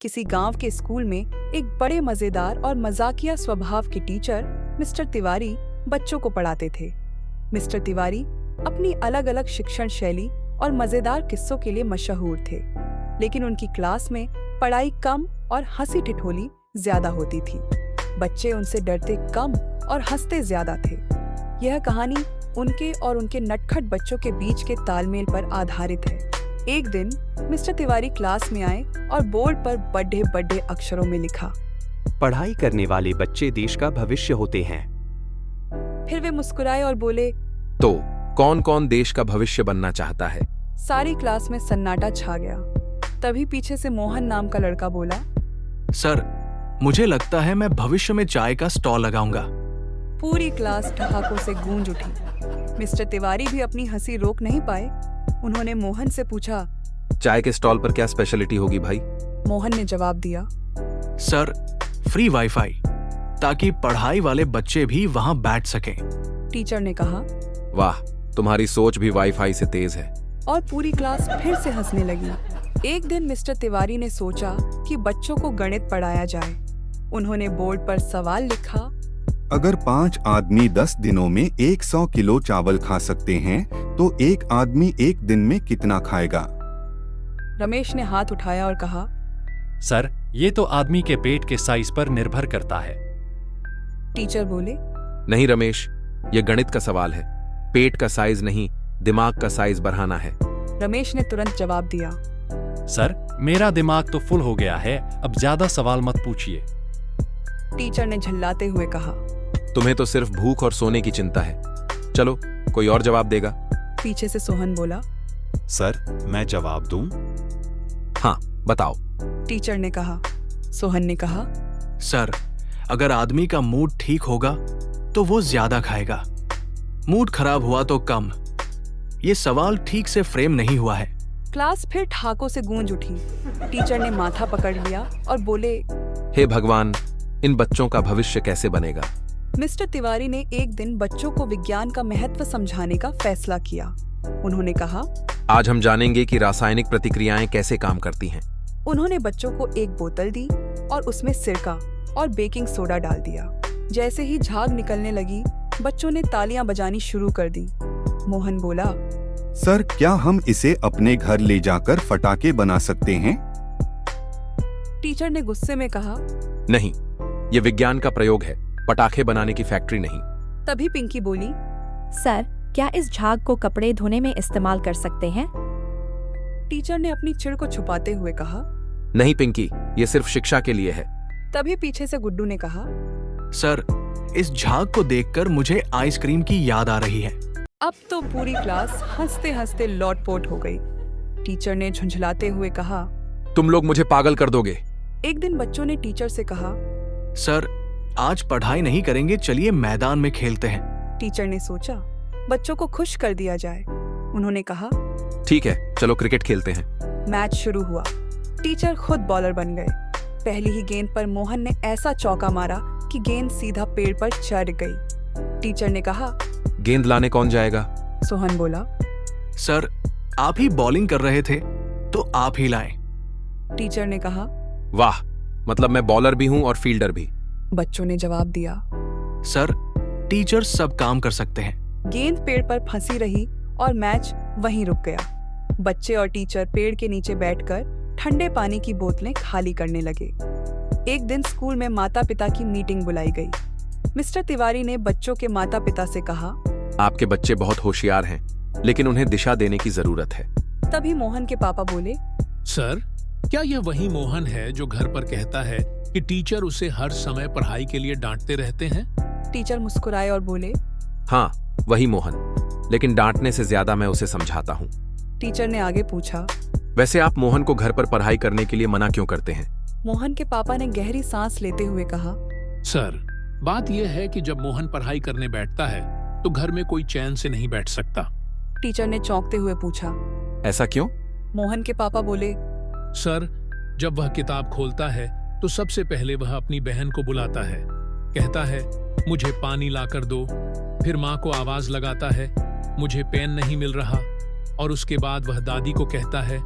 किसी गांव के स्कूल में एक बड़े मजेदार और मजाकिया स्वभाव के टीचर मिस्टर तिवारी बच्चों को पढ़ाते थे। मिस्टर तिवारी अपनी अलग अलग शिक्षण शैली और मजेदार किस्सों के लिए मशहूर थे, लेकिन उनकी क्लास में पढ़ाई कम और हंसी ठिठोली ज्यादा होती थी। बच्चे उनसे डरते कम और हंसते ज्यादा थे। यह कहानी उनके और उनके नटखट बच्चों के बीच के तालमेल पर आधारित है। एक दिन मिस्टर तिवारी क्लास में आए और बोर्ड पर बड़े बड़े अक्षरों में लिखा, पढ़ाई करने वाले बच्चे देश का भविष्य होते हैं। फिर वे मुस्कुराए और बोले, तो कौन कौन देश का भविष्य बनना चाहता है? सारी क्लास में सन्नाटा छा गया। तभी पीछे से मोहन नाम का लड़का बोला, सर, मुझे लगता है मैं भविष्य में चाय का स्टॉल लगाऊंगा। पूरी क्लास ठहाकों से गूंज उठी। मिस्टर तिवारी भी अपनी हंसी रोक नहीं पाए। उन्होंने मोहन से पूछा, चाय के स्टॉल पर क्या स्पेशलिटी होगी भाई? मोहन ने जवाब दिया, सर, फ्री वाईफाई, ताकि पढ़ाई वाले बच्चे भी वहां बैठ सकें। टीचर ने कहा। वाह, तुम्हारी सोच भी वाईफाई से तेज है। और पूरी क्लास फिर से हंसने लगी। एक दिन मिस्टर तिवारी ने सोचा कि बच्चों को गणित पढ़ाया जाए। उन्होंने बोर्ड पर सवाल लिखा, अगर 5 आदमी 10 दिनों में 100 किलो चावल खा सकते हैं, तो एक आदमी एक दिन में कितना खाएगा? रमेश ने हाथ उठाया और कहा, सर, ये तो आदमी के पेट के साइज पर निर्भर करता है। टीचर बोले, नहीं रमेश, ये गणित का सवाल है। पेट का साइज नहीं, दिमाग का साइज बढ़ाना है। रमेश ने तुरंत जवाब दिया, सर, मेरा दिमाग तो फुल हो गया है, अब ज्यादा सवाल मत पूछिए। टीचर ने झल्लाते हुए कहा, तुम्हें तो सिर्फ भूख और सोने की चिंता है। चलो, कोई और जवाब देगा? पीछे से सोहन बोला, सर, मैं जवाब दूं? हाँ, बताओ। टीचर ने कहा। सोहन ने कहा, सर, अगर आदमी का मूड ठीक होगा तो वो ज्यादा खाएगा, मूड खराब हुआ तो कम। ये सवाल ठीक से फ्रेम नहीं हुआ है। क्लास फिर ठहाकों से गूंज उठी। टीचर ने माथा पकड़ लिया और बोले, हे भगवान, इन बच्चों का भविष्य कैसे बनेगा? मिस्टर तिवारी ने एक दिन बच्चों को विज्ञान का महत्व समझाने का फैसला किया। उन्होंने कहा, आज हम जानेंगे कि रासायनिक प्रतिक्रियाएं कैसे काम करती हैं। उन्होंने बच्चों को एक बोतल दी और उसमें सिरका और बेकिंग सोडा डाल दिया। जैसे ही झाग निकलने लगी, बच्चों ने तालियां बजानी शुरू कर दी। मोहन बोला, सर, क्या हम इसे अपने घर ले जाकर पटाखे बना सकते हैं? टीचर ने गुस्से में कहा। नहीं, ये विज्ञान का प्रयोग है, पटाखे बनाने की फैक्ट्री नहीं। तभी पिंकी बोली, सर, क्या इस झाग को कपड़े धोने में इस्तेमाल कर सकते हैं? टीचर ने अपनी चिढ़ को छुपाते हुए कहा। नहीं पिंकी, ये सिर्फ शिक्षा के लिए है। तभी पीछे से गुड्डू ने कहा, सर, इस झाग को देखकर मुझे आइसक्रीम की याद आ रही है। अब तो पूरी क्लास हंसते हंसते लौटपोट हो गई। टीचर ने झुंझलाते हुए कहा, तुम लोग मुझे पागल कर दोगे। एक दिन बच्चों ने टीचर से कहा, सर, आज पढ़ाई नहीं करेंगे, चलिए मैदान में खेलते हैं। टीचर ने सोचा बच्चों को खुश कर दिया जाए। उन्होंने कहा, ठीक है, चलो क्रिकेट खेलते हैं। मैच शुरू हुआ। टीचर खुद बॉलर बन गए। पहली ही गेंद पर मोहन ने ऐसा चौका मारा कि गेंद सीधा पेड़ पर चढ़ गई। टीचर ने कहा, गेंद लाने कौन जाएगा? सोहन बोला। सर, आप ही बॉलिंग कर रहे थे, तो आप ही लाएं। टीचर ने कहा। वाह, मतलब मैं बॉलर भी हूं और फील्डर भी। बच्चों ने जवाब दिया। सर, टीचर सब काम कर सकते हैं। गेंद पेड़ पर फंसी रही और मैच वहीं रुक गया। बच्चे और टीचर पेड़ के नीचे बैठकर ठंडे पानी की बोतलें खाली करने लगे। एक दिन स्कूल में माता पिता की मीटिंग बुलाई गई। मिस्टर तिवारी ने बच्चों के माता पिता से कहा, आपके बच्चे बहुत होशियार हैं, लेकिन उन्हें दिशा देने की जरूरत है। तभी मोहन के पापा बोले, सर, क्या यह वही मोहन है जो घर पर कहता है कि टीचर उसे हर समय पढ़ाई के लिए डांटते रहते हैं? टीचर मुस्कुराए और बोले, हाँ, वही मोहन, लेकिन डांटने से ज्यादा मैं उसे समझाता हूँ। टीचर ने आगे पूछा, वैसे आप मोहन को घर पर पढ़ाई करने के लिए मना क्यों करते हैं? मोहन के पापा ने गहरी सांस लेते हुए कहा, सर, बात यह है कि जब मोहन पढ़ाई करने बैठता है तो घर में कोई चैन से नहीं बैठ सकता। टीचर ने चौंकते हुए पूछा, ऐसा क्यों? मोहन के पापा बोले, सर, जब वह किताब खोलता है तो सबसे पहले वह अपनी बहन को बुलाता है, कहता है, मुझे पानी लाकर दो। फिर माँ को आवाज लगाता है, मुझे पेन नहीं मिल रहा। और उसके बाद वह दादी को कहता है,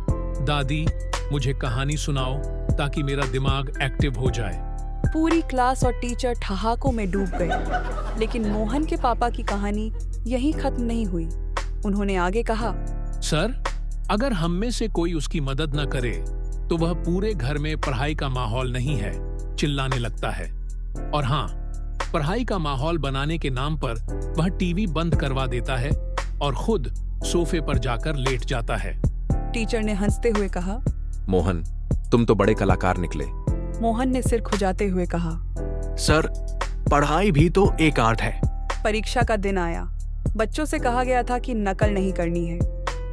दादी, मुझे कहानी सुनाओ ताकि मेरा दिमाग एक्टिव हो जाए। पूरी क्लास और टीचर ठहाकों में डूब गए। लेकिन मोहन के पापा की कहानी यहीं खत्म नहीं हुई। उन्होंने आगे कहा, सर, अगर हम में से कोई उसकी मदद न करे तो वह पूरे घर में पढ़ाई का माहौल नहीं है, चिल्लाने लगता है। और हाँ, पढ़ाई का माहौल बनाने के नाम पर वह टीवी बंद करवा देता है और खुद सोफे पर जाकर लेट जाता है। टीचर ने हंसते हुए कहा। मोहन, तुम तो बड़े कलाकार निकले। मोहन ने सिर खुजाते हुए कहा। सर, पढ़ाई भी तो एक आर्ट है। परीक्षा का दिन आया। बच्चों से कहा गया था कि नकल नहीं करनी है।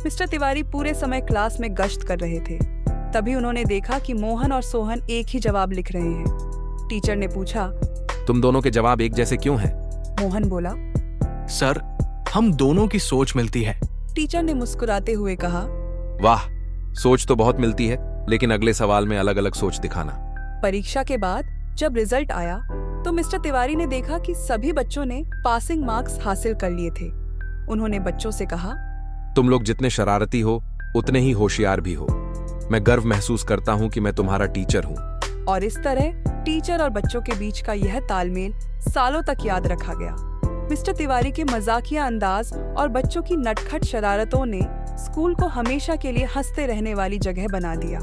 मिस्टर तिवारी पूरे समय क्लास में गश्त कर रहे थे। तभी उन्होंने देखा कि मोहन और सोहन एक ही जवाब लिख रहे हैं। टीचर ने पूछा, तुम दोनों के जवाब एक जैसे क्यों हैं? मोहन बोला। सर, हम दोनों की सोच मिलती है। टीचर ने मुस्कुराते हुए कहा। वाह, सोच तो बहुत मिलती है, लेकिन अगले सवाल में अलग अलग सोच दिखाना। परीक्षा के बाद जब रिजल्ट आया तो मिस्टर तिवारी ने देखा कि सभी बच्चों ने पासिंग मार्क्स हासिल कर लिए थे। उन्होंने बच्चों से कहा, तुम लोग जितने शरारती हो उतने ही होशियार भी हो। मैं गर्व महसूस करता हूँ कि मैं तुम्हारा टीचर हूँ। और इस तरह टीचर और बच्चों के बीच का यह तालमेल सालों तक याद रखा गया। मिस्टर तिवारी के मजाकिया अंदाज और बच्चों की नटखट शरारतों ने स्कूल को हमेशा के लिए हंसते रहने वाली जगह बना दिया।